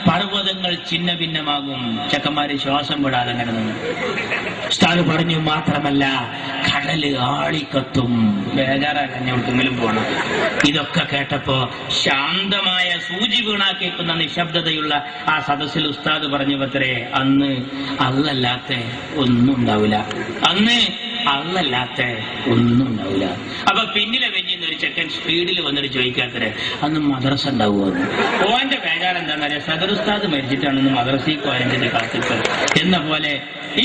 പർവ്വതങ്ങൾ ഛിന്ന ഭിന്നമാകും. ചെക്കന്മാര് ശ്വാസം വിടാതെ അങ്ങനെ നിന്നു. ഉസ്താദ് പറഞ്ഞു മാത്രമല്ല കടല് ആളിക്കത്തും. ബേജാറാക്കാൻ എവിടെങ്കിലും പോണം. ഇതൊക്കെ കേട്ടപ്പോ ശാന്തമായ സൂചി വീണാ കേൾക്കുന്ന നിശബ്ദതയുള്ള ആ സദസ്സിൽ ഉസ്താദ് പറഞ്ഞു പത്രേ, അന്ന് അല്ലല്ലാത്ത ഒന്നും ഉണ്ടാവില്ല, അന്ന് അല്ലല്ലാത്ത ഒന്നും ഉണ്ടാവില്ല. അപ്പൊ പിന്നിലെ വെഞ്ഞിന്ന് ഒരു ചെക്കൻ സ്പീഡിൽ വന്നിട്ട് ചോദിക്കാത്തരെ, അന്ന് മദ്രസ ഉണ്ടാവുമെന്ന്. ഓന്റെ ബേജാർ എന്താണെന്നറിയാം, സദർ ഉസ്താദ് മരിച്ചിട്ടാണെന്ന് മദ്രസയിൽ പോയതിന്റെ കാത്തിപ്പ് എന്ന പോലെ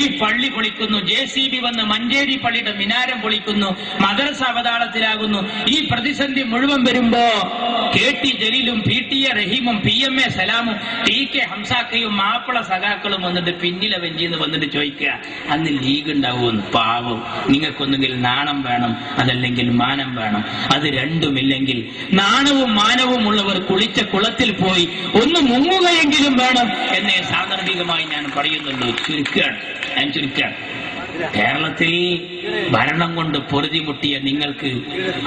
ഈ പള്ളി പൊളിക്കുന്നു, JCB വന്ന് മഞ്ചേരി പള്ളിയുടെ മിനാരം പൊളിക്കുന്നു, മദ്രസ അവതാളത്തിലാകുന്നു. ഈ പ്രതിസന്ധി മുഴുവൻ വരുമ്പോ KT ജലീലും PT റഹീമും PMA സലാമും TK ഹംസാക്കയും Mappila സഖാക്കളും വന്നിട്ട് പിന്നിലെ വെഞ്ചിന്ന് വന്നിട്ട് ചോദിക്കുക, അന്ന് ലീഗ് ഉണ്ടാവുമെന്ന്. പാവം, നിങ്ങൾക്കൊന്നുകിൽ നാണം വേണം, അതല്ലെങ്കിൽ മാനം വേണം. അത് രണ്ടുമില്ലെങ്കിൽ നാണവും മാനവും ഉള്ളവർ കുളിച്ച കുളത്തിൽ പോയി ഒന്ന് മുങ്ങുകയെങ്കിലും വേണം എന്നേ സാന്ദർഭികമായി ഞാൻ പറയുന്നുള്ളൂ. ഞാൻ ചുരുക്കാണ്. കേരളത്തിൽ ഭരണം കൊണ്ട് പൊറുതിമുട്ടിയ നിങ്ങൾക്ക്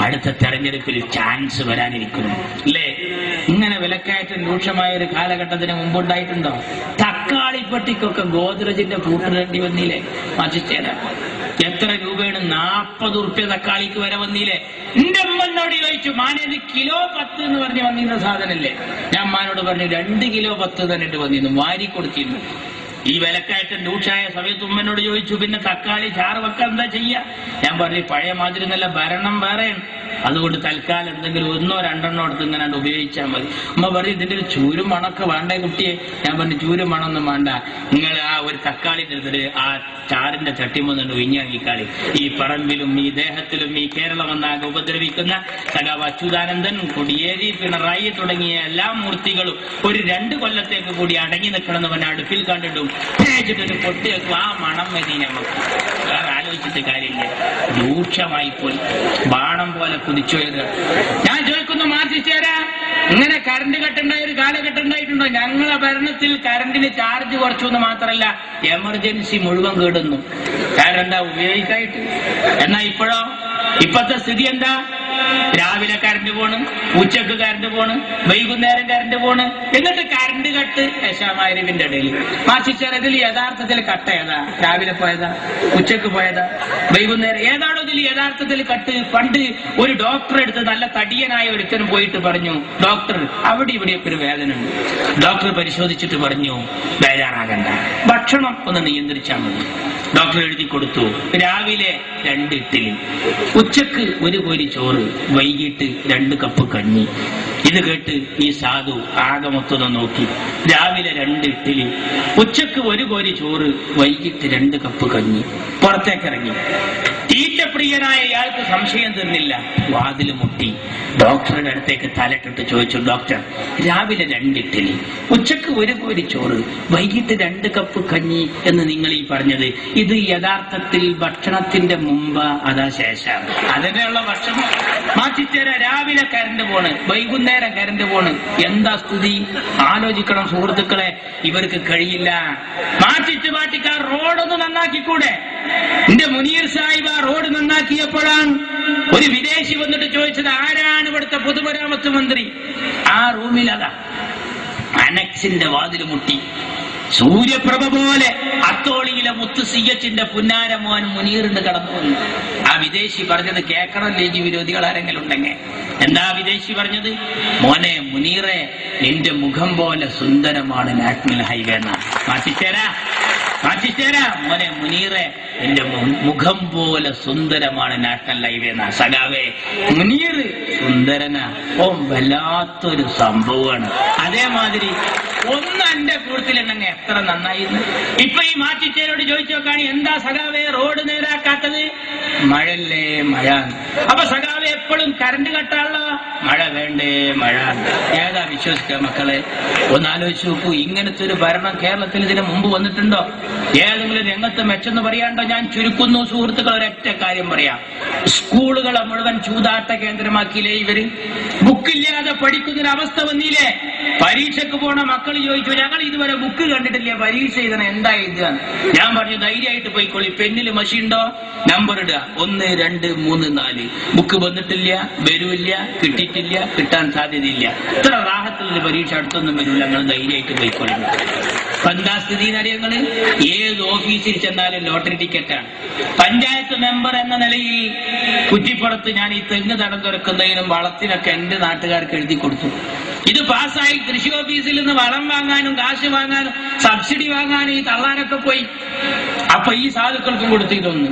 അടുത്ത തെരഞ്ഞെടുപ്പിൽ ചാൻസ് വരാനിരിക്കുന്നു അല്ലേ? ഇങ്ങനെ വിലക്കയറ്റം രൂക്ഷമായ ഒരു കാലഘട്ടത്തിന് മുമ്പുണ്ടായിട്ടുണ്ടോ? തക്കാളിപ്പെട്ടിക്കൊക്കെ ഗോദ്രജിന്റെ കൂട്ടിടേണ്ടി വന്നില്ലേ? മജിച്ചേരാ എത്ര രൂപയാണ്? 40 ഉറുപ്പ്യ തക്കാളിക്ക് വരെ വന്നില്ലേ? എന്റെ അമ്മനോട് ചോദിച്ചു, മാനേത് കിലോ 10 എന്ന് പറഞ്ഞ് വന്നിരുന്ന സാധനല്ലേ? ഞാൻ അമ്മാനോട് പറഞ്ഞു 2 കിലോ 10 തന്നിട്ട് വന്നിരുന്നു, വാരി കൊടുത്തിരുന്നു. ഈ വിലക്കയറ്റം രൂക്ഷമായ സമയത്ത് ഉമ്മനോട് ചോദിച്ചു, പിന്നെ തക്കാളി ചാറ് വെക്കാൻ എന്താ ചെയ്യാ? ഞാൻ പറഞ്ഞു, പഴയ മാതിരി നല്ല ഭരണം വേറെയാണ്, അതുകൊണ്ട് തൽക്കാലം എന്തെങ്കിലും 1 2 എണ്ണം എടുത്ത് ഇങ്ങനെ ഉപയോഗിച്ചാൽ മതി. ഉമ്മ പറഞ്ഞു, ഇതിന്റെ ഒരു ചൂരും മണമൊക്കെ വേണ്ടേ കുട്ടിയെ? ഞാൻ പറഞ്ഞു, ചൂരും മണമൊന്നും വേണ്ട, നിങ്ങൾ ആ ഒരു തക്കാളി എടുത്തിട്ട് ആ ചാറിന്റെ ചട്ടിമൊന്നുണ്ട് ഒഴിഞ്ഞാക്കിക്കാളി. ഈ പറമ്പിലും ഈ ദേഹത്തിലും ഈ കേരളം എന്നാകെ ഉപദ്രവിക്കുന്ന സഖാവ് അച്യുതാനന്ദൻ, കൊടിയേരി, പിണറായി തുടങ്ങിയ എല്ലാ മൂർത്തികളും ഒരു 2 കൊല്ലത്തേക്ക് കൂടി അടങ്ങി നിൽക്കണമെന്ന് പറഞ്ഞ അടുപ്പിൽ കണ്ടിട്ടും തേച്ചിട്ടൊരു പൊട്ടി വെക്കും. ആ മണം മതി നമുക്ക്, വേറെ ആലോചിച്ചിട്ട് കാര്യമില്ല. രൂക്ഷമായി പോയി, ബാണം പോലെ കുതിച്ചുപോയത്. ഞാൻ ചോദിക്കുന്നു, മാറ്റിച്ചേരാ, ഇങ്ങനെ കറണ്ട് കട്ടുണ്ടായ ഒരു കാലഘട്ടം ഉണ്ടായിട്ടുണ്ടോ? ഞങ്ങളെ ഭരണത്തിൽ കറണ്ടിന് ചാർജ് കുറച്ചു എന്ന് മാത്രമല്ല, എമർജൻസി മുഴുവൻ കേടുന്നു. കാരണം എന്താ? ഉപയോഗിക്കായിട്ട്. എന്നാ ഇപ്പോഴത്തെ സ്ഥിതി എന്താ? രാവിലെ കറണ്ട് പോണ്, ഉച്ചക്ക് കറണ്ട് പോണ്, വൈകുന്നേരം കറണ്ട് പോണ്, എന്നിട്ട് കറണ്ട് കട്ട് യശാമാരിവിന്റെ ഇടയിൽ. മാറ്റിച്ചേരതിൽ യഥാർത്ഥത്തിൽ കട്ട് ഏതാ? രാവിലെ പോയതാ, ഉച്ചക്ക് പോയതാ, വൈകുന്നേരം ഏതാണോ ഇതിൽ യഥാർത്ഥത്തിൽ കട്ട്? പണ്ട് ഒരു ഡോക്ടറെ അടുത്ത് നല്ല തടിയനായ ഒരുത്തനും പോയിട്ട് പറഞ്ഞു, ഡോക്ടർ അവിടെ ഇവിടെയൊക്കെ ഒരു വേദന ഉണ്ട്. ഡോക്ടർ പരിശോധിച്ചിട്ട് പറഞ്ഞു, ബേജാറാകണ്ട, ഭക്ഷണം ഒന്ന് നിയന്ത്രിച്ചാൽ മതി. ഡോക്ടർ എഴുതി കൊടുത്തു, രാവിലെ 2 ഇഡ്ഡലി, ഉച്ചക്ക് 1 കോരി ചോറ്, വൈകിട്ട് 2 കപ്പ് കഞ്ഞി. ഇത് കേട്ട് ഈ സാധു ആകെ മൊത്തം നോക്കി. രാവിലെ 2 ഇഡ്ഡലി, ഉച്ചക്ക് 1 കോരി ചോറ്, വൈകിട്ട് 2 കപ്പ് കഞ്ഞി. പുറത്തേക്കിറങ്ങി. തീറ്റപ്രിയനായ ഇയാൾക്ക് സംശയം തീർന്നില്ല. വാതിൽ മുട്ടി. ഡോക്ടറുടെ അടുത്തേക്ക് തലട്ടിട്ട് ചോദിച്ചു, ഡോക്ടർ, രാവിലെ 2 ഇഡ്ഡലി, ഉച്ചക്ക് 1 കോരി ചോറ്, വൈകിട്ട് 2 കപ്പ് കഞ്ഞി എന്ന് നിങ്ങൾ ഈ പറഞ്ഞത്, ഇത് യഥാർത്ഥത്തിൽ ഭക്ഷണത്തിന്റെ മുമ്പ് അതാ ശേഷം? അതിനുള്ള ഭക്ഷണം മാറ്റിച്ചേരാ. രാവിലെ കറണ്ട് പോണ്, വൈകുന്നേരം കറണ്ട് പോണ്. എന്താ സ്ഥിതി? ആലോചിക്കണം സുഹൃത്തുക്കളെ, ഇവർക്ക് കഴിയില്ല. മാറ്റിക്കാർ റോഡൊന്ന് നന്നാക്കിക്കൂടെ? എന്റെ മുനീർ സാഹിബ് ആ റോഡ് നന്നാക്കിയപ്പോഴാണ് ഒരു വിദേശി വന്നിട്ട് ചോദിച്ചത്, ആരാണ് ഇവിടുത്തെ പൊതുമരാമത്ത് മന്ത്രി? ആ റൂമിൽ അതാ അനക്സിന്റെ വാതിൽ മുട്ടി. സൂര്യപ്രഭ പോലെ അത്തോളിയിലെ മുത്ത് CH-ന്റെ പുന്നാരമോൻ മുനീറിന് കടന്നു വന്നു. ആ വിദേശി പറഞ്ഞത് കേൾക്കണം, ലീഗ് വിരോധികൾ ആരെങ്കിലും ഉണ്ടെങ്കിൽ. എന്താ വിദേശി പറഞ്ഞത്? മോനെ മുനീറെ, നിന്റെ മുഖം പോലെ സുന്ദരമാണ് നാഷണൽ ഹൈവേ എന്നാ. മാറ്റിച്ചേരാ മോനെ മുനീറെ, നിന്റെ മുഖം പോലെ സുന്ദരമാണ് നാഷണൽ ഹൈവേ എന്നാ. സഖാവേ, മുനീർ സുന്ദരനാ, ഓ വല്ലാത്തൊരു സംഭവമാണ്. അതേമാതിരി ഒന്ന് എന്റെ കൂട്ടത്തിലുണ്ടെങ്കിൽ എത്ര നന്നായിരുന്നു. ഇപ്പൊ ഈ മാറ്റിച്ചേരോട് ചോദിച്ചു നോക്കാണ്, എന്താ സഖാവേ റോഡ് നേരാക്കാത്തത്? മഴല്ലേ, മഴ. അപ്പൊ സഖാവേ എപ്പോഴും കറണ്ട് കട്ടാണല്ലോ, മഴ വേണ്ടേ, മഴ. ഏതാ വിശ്വസിക്കുക മക്കളെ? ഒന്നാലോചിച്ച് നോക്കൂ. ഇങ്ങനത്തെ ഒരു ഭരണം കേരളത്തിൽ ഇതിന് മുമ്പ് വന്നിട്ടുണ്ടോ? ഏതെങ്കിലും രംഗത്ത് മെച്ചെന്ന് പറയാണ്ടോ? ഞാൻ ചുരുക്കുന്നു സുഹൃത്തുക്കൾ, ഒരൊറ്റ കാര്യം പറയാം. സ്കൂളുകളെ മുഴുവൻ ചൂതാട്ട കേന്ദ്രമാക്കിയില്ലേ ഇവര്? ബുക്കില്ലാതെ പഠിക്കുന്നൊരവസ്ഥ വന്നില്ലേ? പരീക്ഷക്ക് പോണ മക്കൾ ചോദിച്ചു, ഞങ്ങൾ ഇതുവരെ ബുക്ക് കണ്ടിട്ടില്ല, പരീക്ഷ എഴുതണം, എന്താ എഴുതാൻ? ഞാൻ പറഞ്ഞു, ധൈര്യമായിട്ട് പോയിക്കോളി, പെന്നിൽ മഷി ഉണ്ടോ, നമ്പർ ഇടുക, 1 2 3 4. ബുക്ക് വന്നിട്ടില്ല, വരൂല്ല, കിട്ടിയിട്ടില്ല, കിട്ടാൻ സാധ്യതയില്ല. ഇത്ര റാഹത്തുള്ള പരീക്ഷ അടുത്തൊന്നും വരില്ല, ഞങ്ങൾ ധൈര്യമായിട്ട് പോയിക്കോളി. എന്താ സ്ഥിതി അറിയങ്ങള്? ഏത് ഓഫീസിൽ ചെന്നാലും ലോട്ടറി ടിക്കറ്റാണ്. പഞ്ചായത്ത് മെമ്പർ എന്ന നിലയിൽ കുറ്റിപ്പുറത്ത് ഞാൻ ഈ തെങ്ങ് തടം തുറക്കുന്നതിനും വളത്തിനൊക്കെ എന്റെ നാട്ടുകാർക്ക് എഴുതി കൊടുത്തു. ഇത് പാസ്സായി കൃഷി ഓഫീസിൽ നിന്ന് വളം വാങ്ങാനും കാശ് വാങ്ങാനും സബ്സിഡി വാങ്ങാനും ഈ തള്ളാനൊക്കെ പോയി. അപ്പൊ ഈ സാധുക്കൾക്കും കൊടുത്തിട്ടൊന്ന്.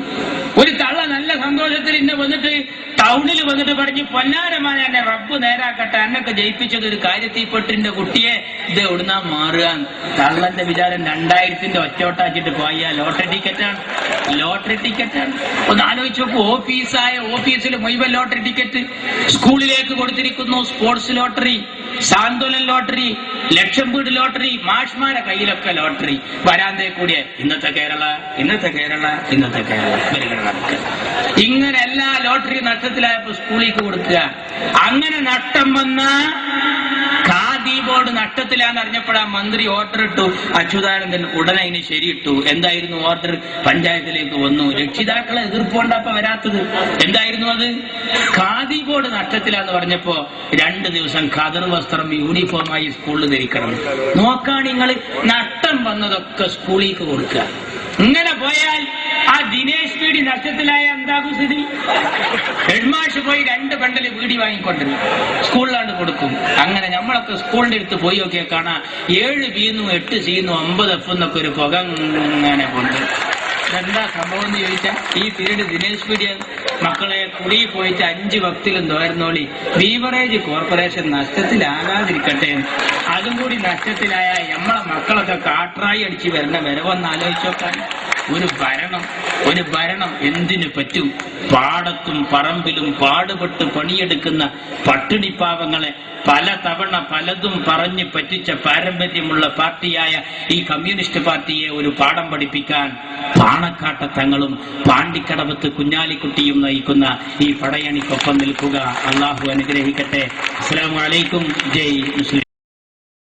ഒരു തള്ള നല്ല സന്തോഷത്തിൽ ഇന്നെ വന്നിട്ട് ടൗണിൽ വന്നിട്ട് പറഞ്ഞ്, പൊന്നാരമാണ് എന്നെ റബ്ബ് നേരാക്കട്ടെ, എന്നൊക്കെ ജയിപ്പിച്ചത് ഒരു കാര്യത്തിൽപ്പെട്ടിന്റെ കുട്ടിയെ ഇത് എവിടുന്നാ മാറുക. തള്ളന്റെ വിചാരം 2000-ന്റെ ഒറ്റോട്ടാക്കിട്ട് പോയ ലോട്ടറി ടിക്കറ്റാണ്, ലോട്ടറി ടിക്കറ്റാണ്. ഒന്ന് ആലോചിച്ച് നോക്കൂ, ഓഫീസിൽ മുഴുവൻ ലോട്ടറി ടിക്കറ്റ്. സ്കൂളിലേക്ക് കൊടുത്തിരിക്കുന്നു സ്പോർട്സ് ലോട്ടറി, സാന്ത്വനം ലോട്ടറി, ലക്ഷം വീട് ലോട്ടറി, മാഷ്മാരെ കയ്യിലൊക്കെ ലോട്ടറി. വരാന്തേ കൂടിയ ഇന്നത്തെ കേരള, ഇന്നത്തെ കേരള, ഇന്നത്തെ കേരള. ഇങ്ങനെ എല്ലാ ലോട്ടറി നഷ്ടത്തിലായപ്പോ സ്കൂളിലേക്ക് കൊടുക്കുക. അങ്ങനെ നഷ്ടം വന്ന ഖാദി ബോർഡ് നഷ്ടത്തിലാന്ന് അറിഞ്ഞപ്പോഴാ മന്ത്രി ഓർഡർ ഇട്ടു. അച്യുതാനന്ദൻ ഉടനെ അതിന് ശരിയിട്ടു. എന്തായിരുന്നു ഓർഡർ? പഞ്ചായത്തിലേക്ക് വന്നു. രക്ഷിതാക്കളെ എതിർപ്പുകൊണ്ടപ്പോ വരാത്തത്. എന്തായിരുന്നു അത്? ഖാദി ബോർഡ് നഷ്ടത്തിലാന്ന് പറഞ്ഞപ്പോ 2 ദിവസം ഖദർ വസ്ത്രം യൂണിഫോമായി സ്കൂളിൽ ധരിക്കണം. നോക്കാൻ നിങ്ങൾ നഷ്ടം വന്നതൊക്കെ സ്കൂളിലേക്ക് കൊടുക്കുക. ഇങ്ങനെ പോയാൽ ആ ദിനേശ് പീഡി നഷ്ടത്തിലായ എന്താകും സ്ഥിതി? ഹെഡ്മാഷ് പോയി 2 ബണ്ടല് വീടി വാങ്ങിക്കൊണ്ടിരുന്നു, സ്കൂളിലാണ്ട് കൊടുക്കും. അങ്ങനെ നമ്മളൊക്കെ സ്കൂളിന്റെ അടുത്ത് പോയി നോക്കിയാൽ കാണാം 7 ബിന്നും 8 സിന്നും 9 F എന്നൊക്കെ ഒരു പുക ഇങ്ങനെ കൊണ്ട്. എന്താ സംഭവം എന്ന് ചോദിച്ചാൽ, ഈ പീരീഡ് ദിനേശ് പീഡിയ മക്കളെ കുടി പോയിട്ട് 5 വക്തിലും തോരുന്നോളി. Beverage corporation നഷ്ടത്തിലാകാതിരിക്കട്ടെ. അതും കൂടി നഷ്ടത്തിലായ നമ്മളെ മക്കളൊക്കെ കാട്രായി അടിച്ച് വരുന്ന വരവൊന്ന് ആലോചിച്ചോക്കാൻ. ഒരു ഭരണം എന്തിനു പറ്റും? പാടത്തും പറമ്പിലും പാടുപെട്ട് പണിയെടുക്കുന്ന പട്ടിണിപ്പാവങ്ങളെ പല തവണ പലതും പറഞ്ഞ് പറ്റിച്ച പാരമ്പര്യമുള്ള പാർട്ടിയായ ഈ കമ്മ്യൂണിസ്റ്റ് പാർട്ടിയെ ഒരു പാഠം പഠിപ്പിക്കാൻ പാണക്കാട്ട തങ്ങളും പാണ്ടിക്കടവത്ത് കുഞ്ഞാലിക്കുട്ടിയും നയിക്കുന്ന ഈ പടയണിക്കൊപ്പം നിൽക്കുക. അള്ളാഹു അനുഗ്രഹിക്കട്ടെ. അസ്സലാമു അലൈക്കും. ജയ് മുസ്ലിം.